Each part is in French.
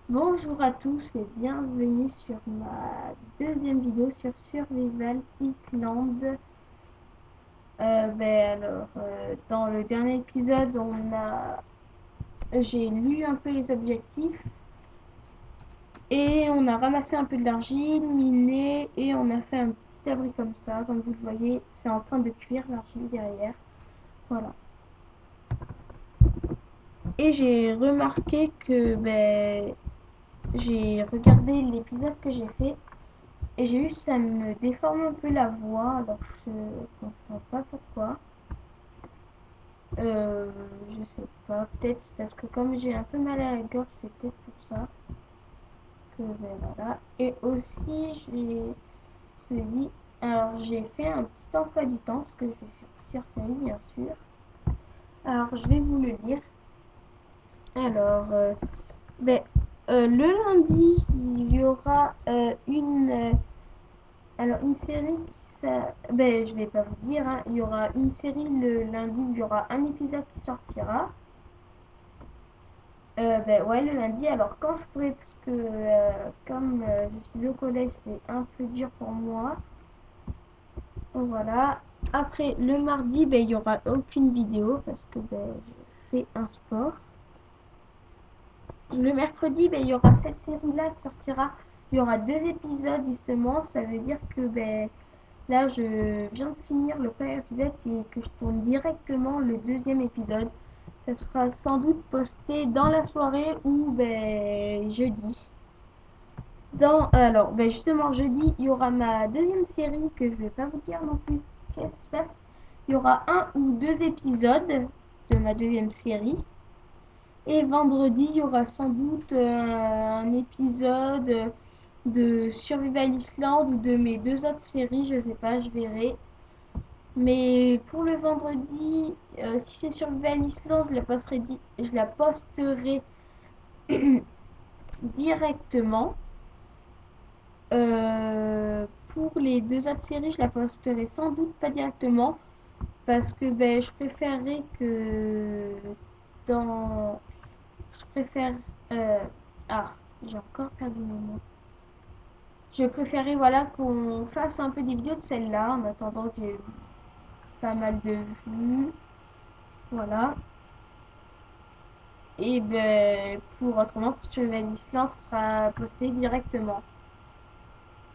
Bonjour à tous et bienvenue sur ma deuxième vidéo sur Survival Island. Dans le dernier épisode, j'ai lu un peu les objectifs et on a ramassé un peu de l'argile, miné et on a fait un petit abri comme ça. Comme vous le voyez, c'est en train de cuire l'argile derrière. Voilà. Et j'ai remarqué que j'ai regardé l'épisode que j'ai fait. Et j'ai vu que ça me déforme un peu la voix, alors je comprends pas pourquoi. Je sais pas, peut-être parce que comme j'ai un peu mal à la gorge, c'est peut-être pour ça voilà. Et aussi, je dis, alors j'ai fait un petit emploi du temps, parce que je vais faire plusieurs séries, bien sûr. Alors, je vais vous le lire. Alors, ben, le lundi, il y aura une série je vais pas vous dire, hein. Il y aura une série le lundi, il y aura un épisode qui sortira. Ouais, le lundi. Alors, quand je pourrai, parce que comme je suis au collège, c'est un peu dur pour moi. Donc, voilà. Après, le mardi, il y aura aucune vidéo parce que je fais un sport. Le mercredi, il y aura cette série-là qui sortira. Il y aura 2 épisodes, justement. Ça veut dire que là, je viens de finir le premier épisode et que je tourne directement le deuxième épisode. Ça sera sans doute posté dans la soirée ou jeudi. Justement, jeudi, il y aura ma deuxième série que je vais pas vous dire non plus qu'est-ce qui se passe. Il y aura 1 ou 2 épisodes de ma deuxième série. Et vendredi, il y aura sans doute un épisode de Survival Island ou de mes 2 autres séries, je sais pas, je verrai. Mais pour le vendredi, si c'est Survival Island, je la posterai directement. Pour les 2 autres séries, je la posterai sans doute pas directement parce que je préférerais que dans... Je préfère... euh, Ah, j'ai encore perdu mon mot. Je préférerais voilà, qu'on fasse un peu des vidéos de celle-là en attendant que j'ai pas mal de vues. Voilà. Et pour autrement, pour Survival Island, ça sera posté directement.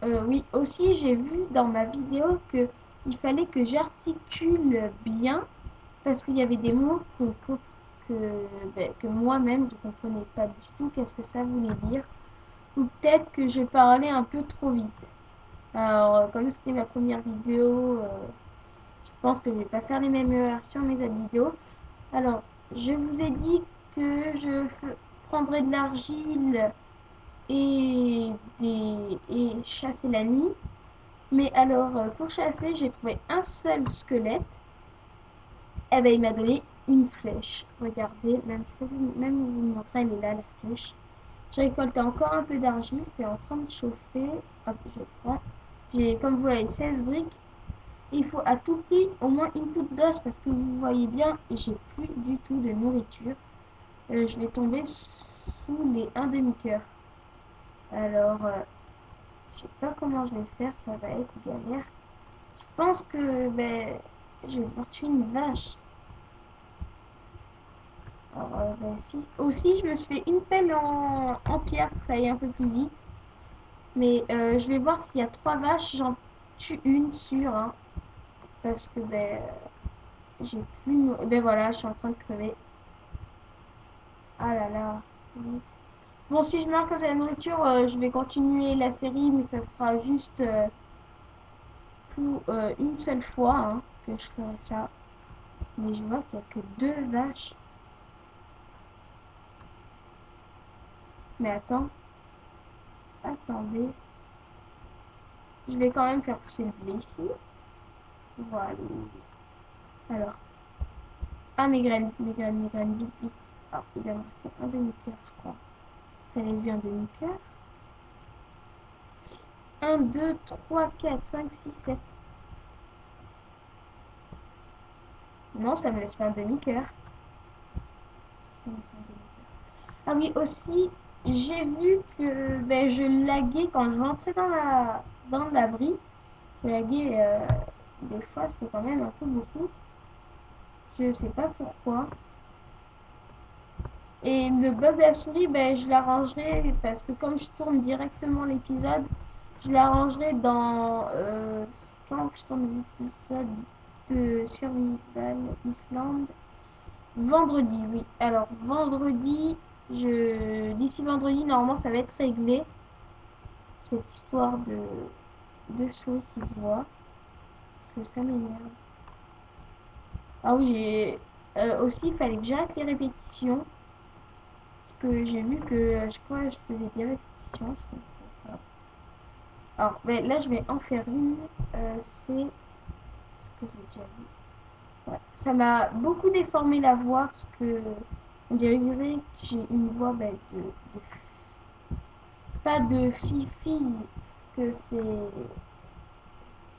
Oui, aussi j'ai vu dans ma vidéo que il fallait que j'articule bien parce qu'il y avait des mots que, que moi-même je comprenais pas du tout qu'est-ce que ça voulait dire. Ou peut-être que j'ai parlé un peu trop vite. Alors, comme c'était ma première vidéo, je pense que je vais pas faire les mêmes erreurs sur mes autres vidéos. Alors, je vous ai dit que prendrai de l'argile et chasser la nuit. Mais alors, pour chasser, j'ai trouvé un seul squelette. Eh ben, il m'a donné une flèche. Regardez, même vous me montrez, elle est là, la flèche. J'ai récolté encore un peu d'argile, c'est en train de chauffer. Hop, je prends. J'ai, comme vous voyez, 16 briques. Il faut à tout prix au moins une coupe d'os parce que vous voyez bien, j'ai plus du tout de nourriture. Je vais tomber sous les 1/2 cœur. Alors, je sais pas comment je vais faire, ça va être galère. Je pense que je vais devoir tuer une vache. Alors, si. Aussi, je me suis fait une pelle en pierre pour que ça aille un peu plus vite. Mais je vais voir s'il y a 3 vaches, j'en tue une sûre. Hein, parce que j'ai plus. Voilà, je suis en train de crever. Ah là là, vite. Bon, si je marque à la nourriture, je vais continuer la série, mais ça sera juste pour une seule fois hein, que je ferai ça. Mais je vois qu'il n'y a que 2 vaches. Mais attendez. Je vais quand même faire pousser le blé ici. Voilà. Alors. Ah, mes graines, vite, vite. Alors, il va me rester 1/2 cœur, je crois. Ça laisse bien 1/2 cœur. 1, 2, 3, 4, 5, 6, 7. Non, ça me laisse pas 1/2 cœur. Ah oui, aussi, j'ai vu que ben, je laguais quand je rentrais dans l'abri. Je laguais des fois, c'était quand même un peu beaucoup. Je sais pas pourquoi. Et le bug de la souris, ben, je l'arrangerai parce que comme je tourne directement l'épisode, je l'arrangerai dans quand je tourne les épisodes de Survival Island. Vendredi, oui. Alors vendredi, d'ici vendredi, normalement ça va être réglé. Cette histoire de souris qui se voit. Parce que ça m'énerve. Ah oui, aussi, il fallait que j'arrête les répétitions. Parce que j'ai vu que à chaque fois je faisais des répétitions. Je comprenais pas. Alors, ben, là, je vais en faire une. C'est ce que j'ai déjà dit. Ouais. Ça m'a beaucoup déformé la voix parce que on dirait que j'ai une voix ben, pas de fille-fille parce que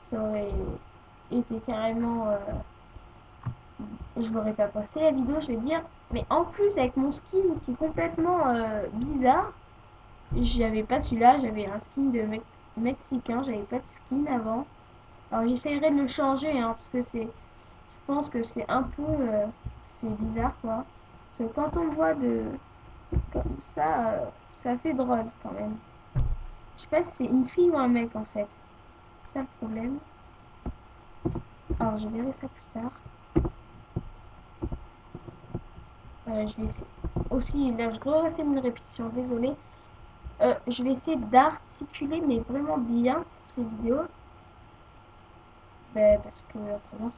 ça aurait été carrément je l'aurais pas posté la vidéo, je vais dire. Mais en plus, avec mon skin qui est complètement bizarre, j'avais pas celui-là, j'avais un skin de mexicain, j'avais pas de skin avant. Alors j'essaierai de le changer, hein, parce que je pense que c'est un peu, c'est bizarre quoi. Parce que quand on me voit comme ça fait drôle quand même. Je sais pas si c'est une fille ou un mec en fait. C'est ça le problème. Alors je verrai ça plus tard. Je vais essayer. Aussi, là, je refais une répétition, désolé. Je vais essayer d'articuler, mais vraiment bien pour ces vidéos. Ben, parce que autrement, elles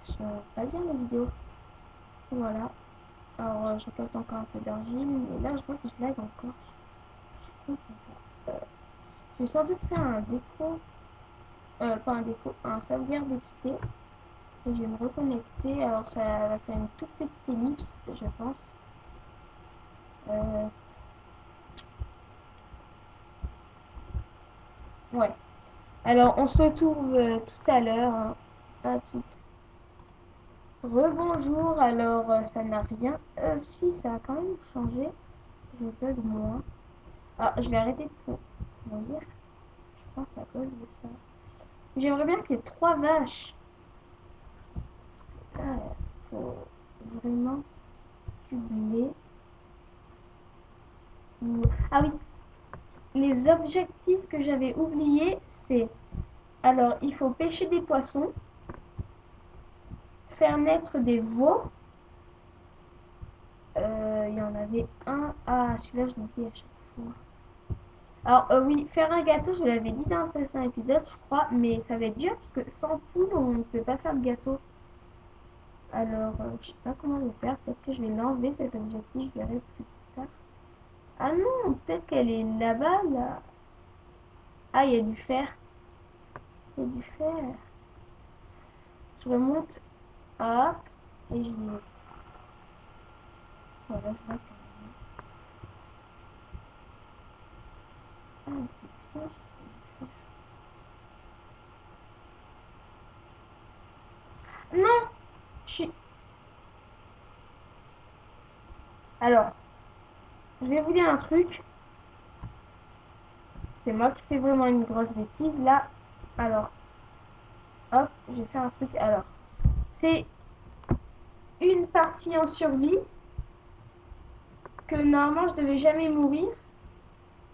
sont pas bien les vidéos. Voilà. Alors, je récolte encore un peu d'argile. Et là, je vois que je lag encore. Je comprends pas. Je vais sans doute faire un déco. Pas un déco, un sauvegarde d'équité. Et je vais me reconnecter. Alors, ça va faire une toute petite ellipse, je pense. Ouais. Alors, on se retrouve tout à l'heure. Hein. À tout. Rebonjour. Alors, ça n'a rien. Si, ça a quand même changé. Je bug moi. Ah, je vais arrêter de dire. Je pense à cause de ça. J'aimerais bien qu'il y ait 3 vaches. Ah, faut vraiment jubiler. Ah oui, les objectifs que j'avais oubliés, c'est... Alors, il faut pêcher des poissons, faire naître des veaux. Il y en avait un. Ah, celui-là, je l'oublie à chaque fois. Alors, oui, faire un gâteau, je l'avais dit dans le précédent épisode, je crois, mais ça va être dur parce que sans poule, on ne peut pas faire de gâteau. Alors, je sais pas comment le faire. Peut-être que je vais l'enlever cet objectif, je verrai plus tard. Ah non, peut-être qu'elle est là-bas, là. Ah, il y a du fer. Il y a du fer. Je remonte. Hop. Et je vais. Voilà, je vois que. Ah, c'est bien, j'ai du fer. Non! Je suis. Alors, je vais vous dire un truc. C'est moi qui fais vraiment une grosse bêtise là. Alors, hop, j'ai fait un truc. Alors, c'est une partie en survie que normalement je devais jamais mourir.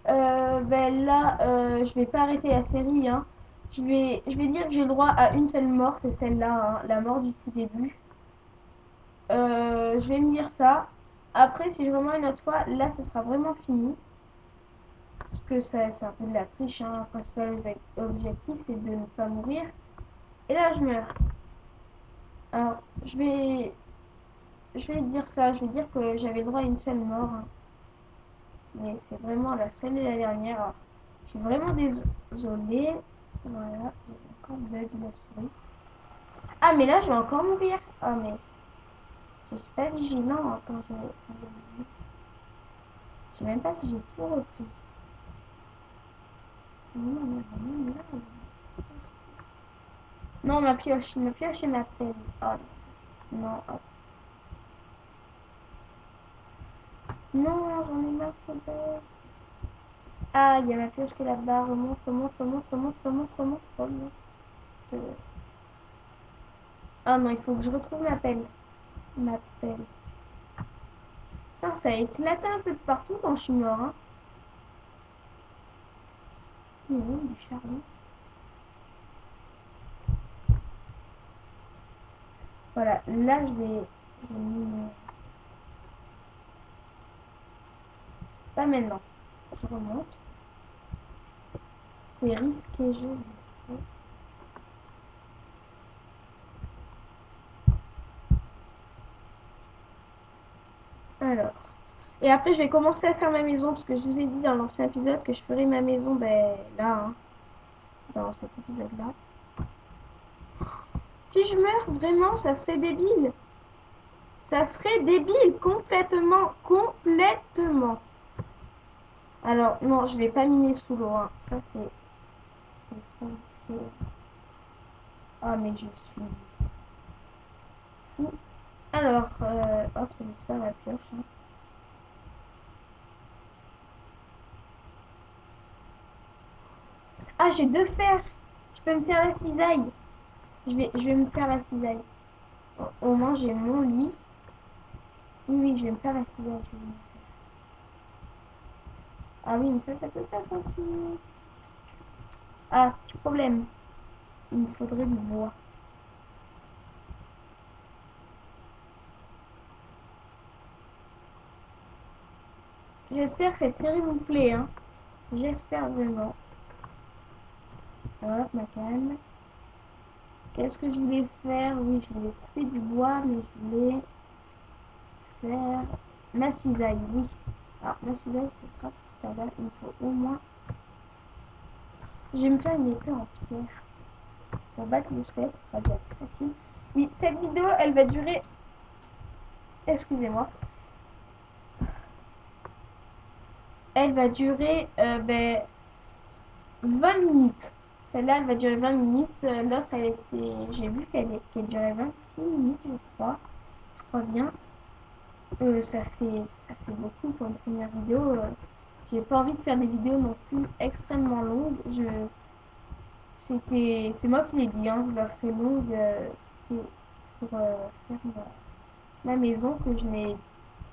Ben là, je vais pas arrêter la série. Hein. Je vais dire que j'ai le droit à une seule mort, c'est celle-là, hein, la mort du tout début. Je vais me dire ça. Après, si je remets une autre fois, là, ça sera vraiment fini. Parce que c'est un peu de la triche. Hein. Le principal objectif, c'est de ne pas mourir. Et là, je meurs. Alors, je vais dire ça. Je vais dire que j'avais le droit à une seule mort. Hein. Mais c'est vraiment la seule et la dernière. Alors, je suis vraiment désolée. Voilà, j'ai encore bug la souris. Ah, mais là, je vais encore mourir. Ah, mais je suis pas vigilant hein, quand je. Je sais même pas si j'ai tout repris. Non, ma pioche et ma pelle. Ah, non. Non, hop. Non, j'en ai marre, ce bug. Ah, il y a ma pioche qui est là-bas. Remonte, remonte, remonte, remonte, remonte, remonte, remonte. Ah non, il faut que je retrouve ma pelle. Ma pelle. Putain, ça a éclaté un peu de partout quand je suis mort, hein. Non, du charbon. Voilà, là, je vais mis... Pas maintenant. Je remonte. C'est risqué, je le sais. Alors. Et après, je vais commencer à faire ma maison, parce que je vous ai dit dans l'ancien épisode que je ferai ma maison, ben, là, hein, dans cet épisode-là. Si je meurs, vraiment, ça serait débile. Ça serait débile, complètement, complètement. Alors, non, je vais pas miner sous l'eau, hein. Ça, c'est trop risqué. Ah, mais je suis fou. Alors, hop, ça me super la pioche, hein. Ah, j'ai deux fers. Je peux me faire la cisaille. Je vais me faire la cisaille. Au moins, j'ai mon lit. Oui, oui, je vais me faire la cisaille. Je vais me faire. Ah oui, mais ça peut pas continuer. Ah, petit problème. Il me faudrait du bois. J'espère que cette série vous plaît, hein. J'espère vraiment. Hop, ma canne. Qu'est-ce que je voulais faire? Oui, je voulais couper du bois, mais je voulais faire ma cisaille, oui. Alors, ma cisaille, ce sera tout à l'heure. Il me faut au moins... Je vais me faire une épée en pierre. Pour battre les squelettes, ce sera déjà plus facile. Oui, cette vidéo, elle va durer... Excusez-moi. Elle va durer 20 minutes. Celle-là, elle va durer 20 minutes. L'autre, elle était... J'ai vu qu'elle durait 26 minutes, je crois. Je crois bien. Ça fait beaucoup pour une première vidéo. J'ai pas envie de faire des vidéos non plus extrêmement longues. C'est moi qui l'ai dit, hein, je la ferai longue. C'était pour faire ma maison que je n'ai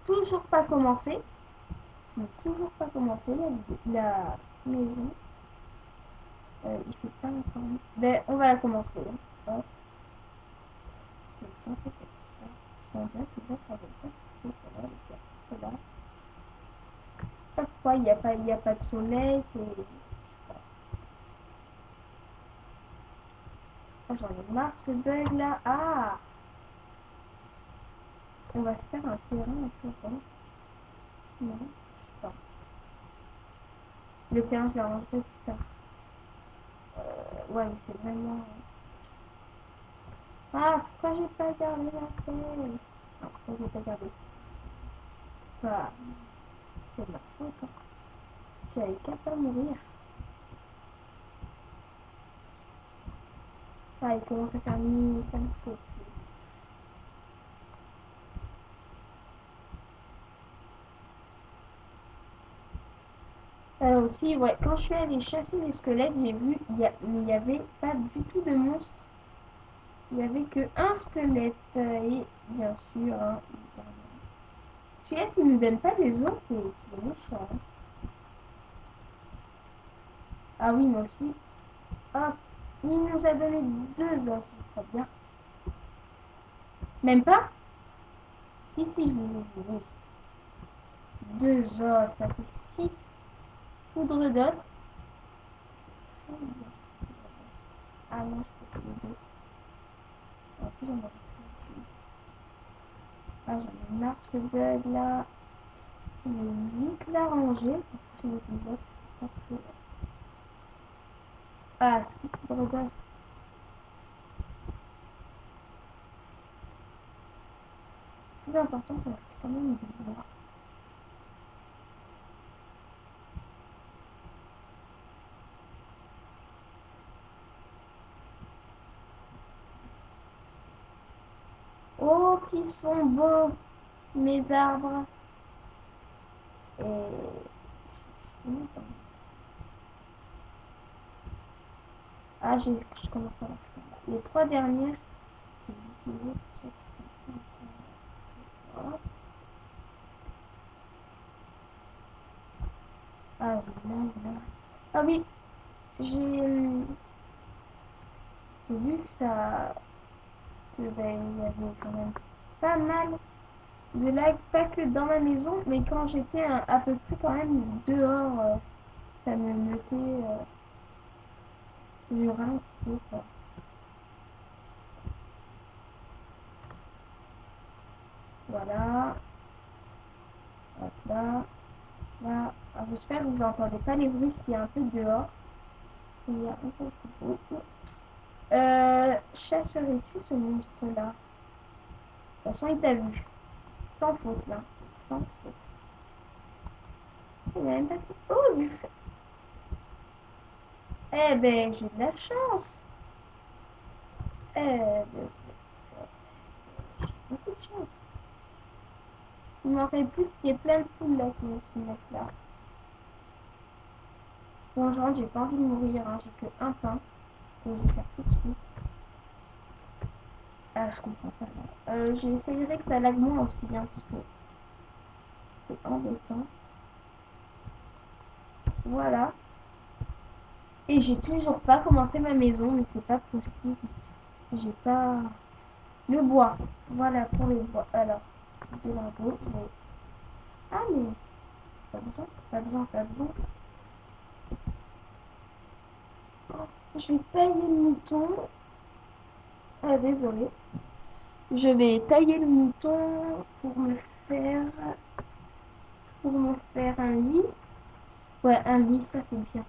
toujours pas commencé. Je n'ai toujours pas commencé la maison. Il fait pas encore. Ben, on va la commencer. Hop. Je vais planter cette là. Parce qu'on dirait que les autres avaient pas poussé celle-là, les gars. Là. Pourquoi il y a pas de soleil, oh, j'en ai marre ce bug là. Ah, on va se faire un terrain un peu grand. Non, je sais pas. Le terrain, je l'arrangerai plus tard. Ouais, mais c'est vraiment... Ah, pourquoi j'ai pas gardé la pelle? Non, pourquoi j'ai pas gardé? C'est pas... C'est de ma faute, hein. J'avais qu'à pas mourir. Ah, il commence à faire nuit, ça me fait plaisir. Aussi, ouais, quand je suis allée chasser les squelettes, j'ai vu, il n'y avait pas du tout de monstres. Il n'y avait que un squelette. Et bien sûr, hein, celui-là, s'il ne nous donne pas des os, c'est qu'il est méchant, hein. Ah oui, moi aussi. Hop, il nous a donné deux os, je crois bien. Même pas? Si, si, je les ai vus, oui. Deux os, ça fait six poudres d'os. C'est très bien, ces poudres d'os. Ah non, je peux pas les deux. En plus, j'en aurais plus. Ah, j'en ai marre ce bug là. Je vais vite l'arranger pour le prochain épisode. Pas très... Ah, six poudres d'os. Le plus important, c'est quand même du bois. Oh, qu'ils sont beaux, mes arbres. Ah, je commence à la faire. Les 3 dernières, je vais utiliser pour ceux qui sont pas encore. Ah, ah oui, j'ai vu que ben, il y avait quand même pas mal de lag, pas que dans ma maison, mais quand j'étais à peu près quand même dehors, ça me mettait, je ralentissais quoi. Voilà, hop là, là. Alors, j'espère que vous n'entendez pas les bruits qu'il y a un peu dehors. Il y a un peu de bruit. Chasserais-tu ce monstre-là? De toute façon, il t'a vu. Sans faute, là. C'est sans faute. Il a même pas fait... Oh, du feu. Eh ben, j'ai de la chance. Eh ben, j'ai beaucoup de chance. Il m'aurait plus qu'il y ait plein de poules là qui vont se mettre là. Bon, je rentre, j'ai pas envie de mourir, hein. J'ai que un pain. Donc, je vais faire tout de suite. Ah, je comprends pas là. J'essayerai que ça lag moins aussi, hein, parce que c'est embêtant. Voilà. Et j'ai toujours pas commencé ma maison, mais c'est pas possible. J'ai pas le bois. Voilà pour le bois. Alors, de l'arbre. Ah mais pas besoin, pas besoin, pas besoin. Je vais tailler le mouton. Ah désolé. Je vais tailler le mouton faire pour me faire un lit. Ouais, un lit, ça c'est bien.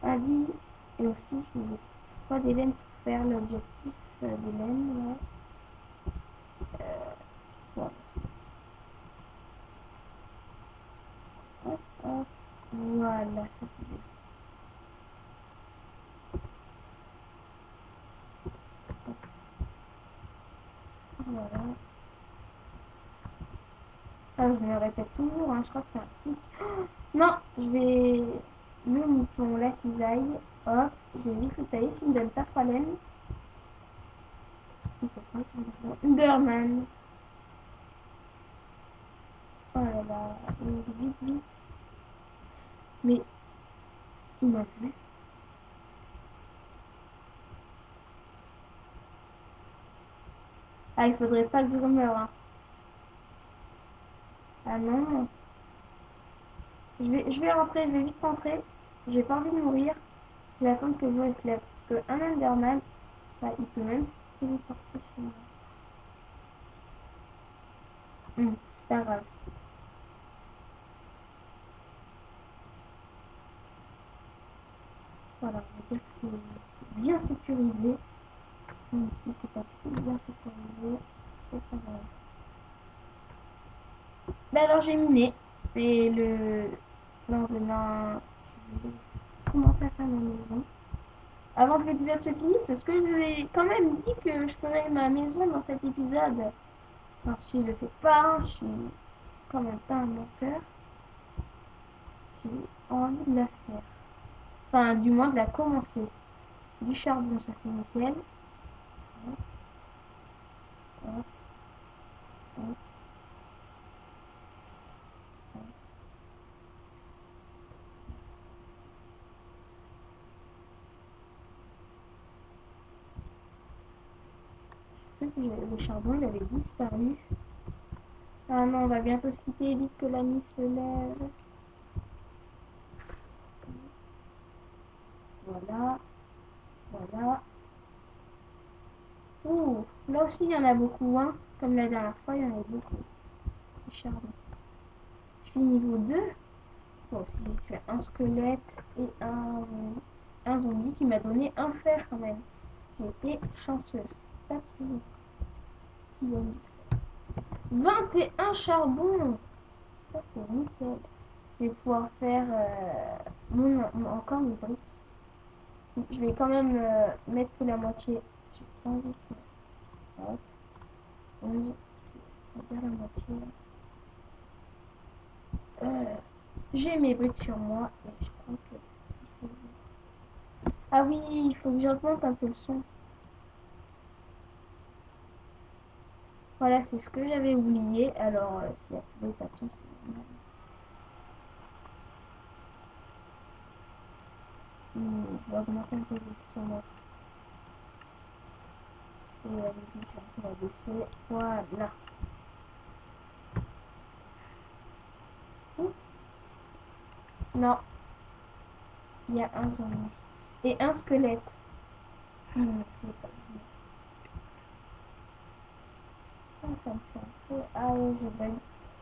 Un lit et aussi je veux pas des laines pour faire l'objectif des laines. Ouais. Voilà. Hop, hop. Voilà, ça c'est bien. Voilà. Ah, je me répète toujours, hein, je crois que c'est un tic. Oh, non, je vais le mouton, la cisaille. Hop, je vais vite le tailler s'il me donne pas 3 laines. Il faut pas qu'il me donne. Enderman. Oh là là, vite, vite. Mais il m'a vu. Ah, il faudrait pas que je meure. Hein. Ah non. Je vais rentrer, je vais vite rentrer. J'ai pas envie de mourir. Je vais attendre que le jour se lève. Parce que un Enderman, ça, il peut même se téléporter chez moi. C'est pas grave. Voilà, on va dire que c'est bien sécurisé. Même si c'est pas du tout bien sécurisé, c'est pas grave. Bah alors j'ai miné. Et le lendemain, je vais commencer à faire ma maison. Avant que l'épisode se finisse, parce que je vous ai quand même dit que je ferais ma maison dans cet épisode. Alors si je le fais pas, je suis quand même pas un menteur. J'ai envie de la faire. Enfin, du moins de la commencer. Du charbon, ça c'est nickel. Hop, hop, hop, hop. Le charbon, il avait disparu. Ah non, on va bientôt se quitter, vite que la nuit se lève. Voilà, voilà. Ouh, là aussi il y en a beaucoup, hein. Comme la dernière fois, il y en a beaucoup. Du charbon. Je suis niveau 2. Bon, si j'ai tué un squelette et un zombie qui m'a donné un fer quand même. J'ai été chanceuse. C'est pas toujours qui gagne. 21 charbon. Ça c'est nickel. Je vais pouvoir faire encore mes briques. Je vais quand même mettre que la moitié. J'ai pas envie que... Hop. 11. On va dire la moitié. J'ai mes briques sur moi et je crois que... Ah oui, il faut que j'augmente un peu le son. Voilà, c'est ce que j'avais oublié. Alors, s'il y a plus pas de son, c'est normal. Je vais augmenter un peu le son. Et la musique, on va baisser. Voilà. Ouh. Non, il y a un zombie. Et un squelette. Il ne fait pas dire. Ah, ça me fait un peu... Ah ouais, je bug.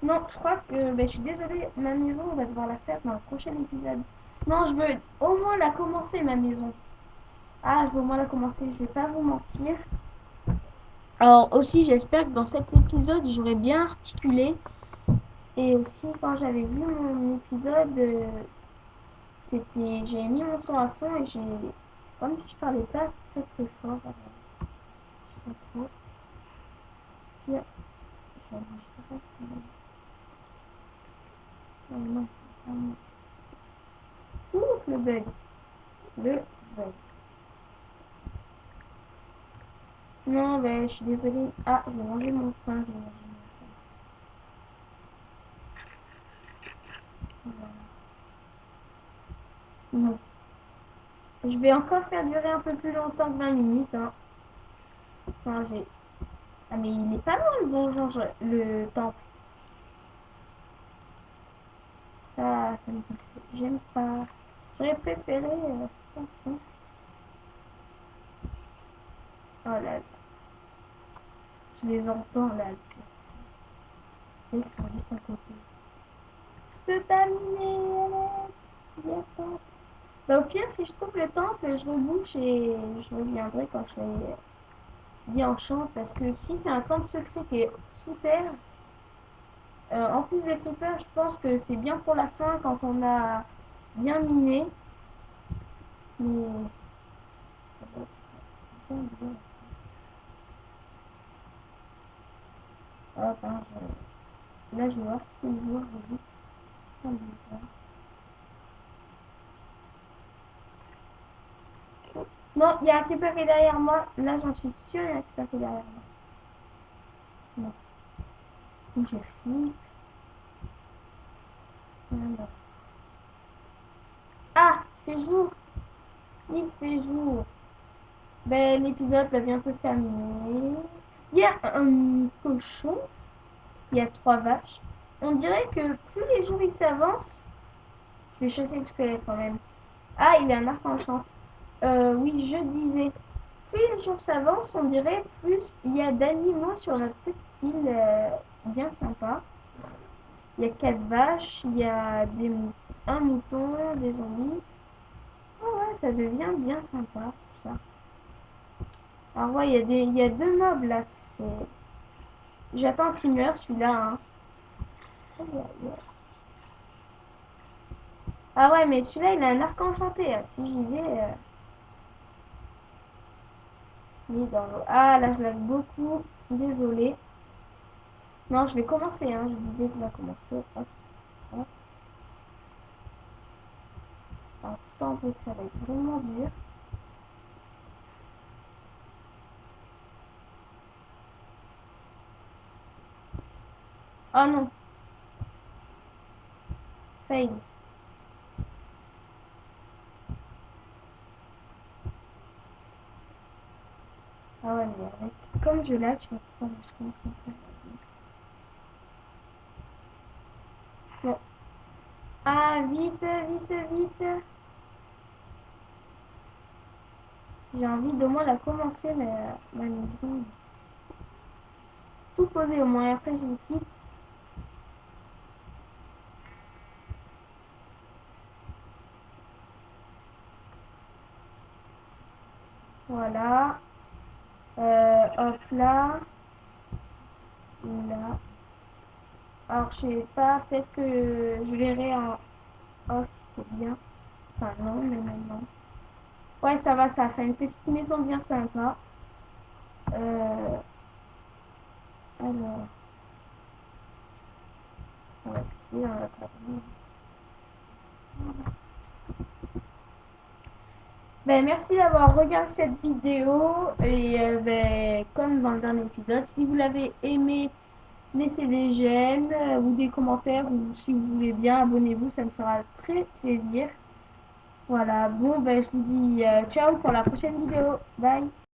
Non, je crois que... Ben, je suis désolée, ma maison, on va devoir la faire dans le prochain épisode. Non, je veux au moins la commencer, ma maison. Ah, je veux au moins la commencer, je vais pas vous mentir. Alors aussi, j'espère que dans cet épisode, j'aurai bien articulé. Et aussi, quand j'avais vu mon épisode, j'avais mis mon son à fond et c'est comme si je parlais pas très très fort. Alors, je sais pas trop. Puis, je vais enregistrer. Oh non, ouh, le bug. Le bug. Non, ben, je suis désolée. Ah, je vais manger mon pain. Je vais manger mon pain. Voilà. Non. Je vais encore faire durer un peu plus longtemps que 20 minutes. Hein. Enfin, ah, mais il est pas loin le donjon, le temple. Ça me fait... J'aime pas. J'aurais préféré sans son. Oh là là. Je les entends là, le pire. Ils sont juste à côté. Je peux pas miner. Bah, au pire, si je trouve le temple, je rebouche et je reviendrai quand je serai bien en champ. Parce que si c'est un temple secret qui est sous terre, en plus des creepers, je pense que c'est bien pour la fin quand on a bien miné. Mais ça va être bien bien. Hop, hein, là, je vais voir si c'est le jour, je vais vite. Non, il y a un creeper qui est derrière moi. Là, j'en suis sûre, il y a un creeper qui est derrière moi. Non. Ou je flippe. Alors. Ah, il fait jour. Il fait jour. Ben, l'épisode va bientôt se terminer. Il y a un cochon. Il y a 3 vaches. On dirait que plus les jours ils s'avancent, je vais chasser le squelette quand même. Ah, il a un arc enchant. Oui, je disais, plus les jours s'avancent, on dirait plus il y a d'animaux sur notre petite île bien sympa. Il y a 4 vaches, il y a un mouton, des zombies. Oh ouais, ça devient bien sympa tout ça. Alors ouais, il y a 2 mobs là. J'attends un primeur celui-là. Hein. Oh, ah ouais, mais celui-là il a un arc enchanté. Hein. Si j'y vais, il est dans l'eau. Ah là, je lag beaucoup. Désolé. Non, je vais commencer. Hein. Je disais que je vais commencer. Hop, hop. Alors, tout en fait, ça va être vraiment dur. Oh non, fail. Ah ouais, mais avec... Comme je lag, je vais pouvoir je commence à faire. Bon. Ah, vite, vite, vite. J'ai envie d'au moins la commencer, ma maison. Tout poser au moins, et après je vous quitte. Voilà. Hop là. Là. Alors, je sais pas, peut-être que je verrai en off si c'est bien. Enfin, non, mais maintenant. Ouais, ça va, ça fait une petite maison bien sympa. Euh, alors, on va skier dans notre avenir. Ben, merci d'avoir regardé cette vidéo et comme dans le dernier épisode, si vous l'avez aimé, laissez des j'aime ou des commentaires ou si vous voulez bien, abonnez-vous, ça me fera très plaisir. Voilà, bon, ben, je vous dis ciao pour la prochaine vidéo. Bye!